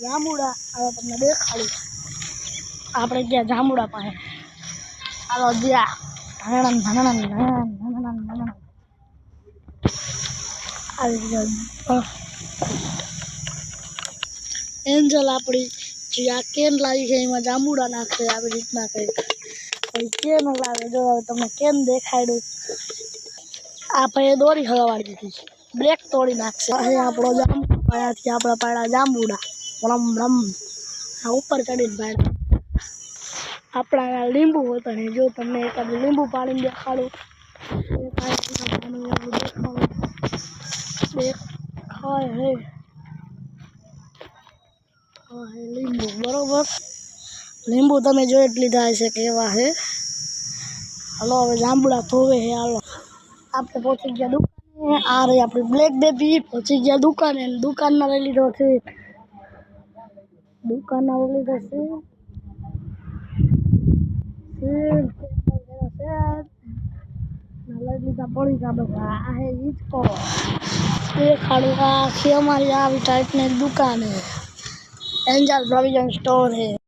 જાંબુડા હવે તમને દેખાડું આપણે ગયા જાંબુડા પાસે હાલો જ્યાં એન્જલ આપણી જ્યાં કેન લાવી છે એમાં જાંબુડા નાખશે આવી રીતના કંઈક કેન લાવે જો તમને કેન દેખાડ્યું આ ભાઈએ દોરી હળવાડી દીધી છે બ્રેક તોડી નાખશે અહીં આપણો જાંબુ પાયાથી આપણા પાડા જાંબુડા રમ રમ આ ઉપર ચડીને પાડ્યા આપણા લીંબુ હોતા ને જો તમને એકાદ લીંબુ પાડીને દેખાડું દેખાય હે લીંબુ બરોબર લીંબુ તમે જોઈ જ લીધા હશે કેવા હે હાલો હવે જાંબુડા ધોવે હે હાલો આપણે પહોંચી ગયા દુકાને આ રહી આપણી બ્લેક બેબી પહોંચી ગયા દુકાને દુકાનમાં લઈ લીધો છે દુકાનમાં લઈ લીધો છે લઈ લીધા પડી જા બધા આ હે ઈચકો દેખાડું આ છે અમારી આવી ટાઈપની દુકાન હે एंजल प्रोविजन स्टोर है।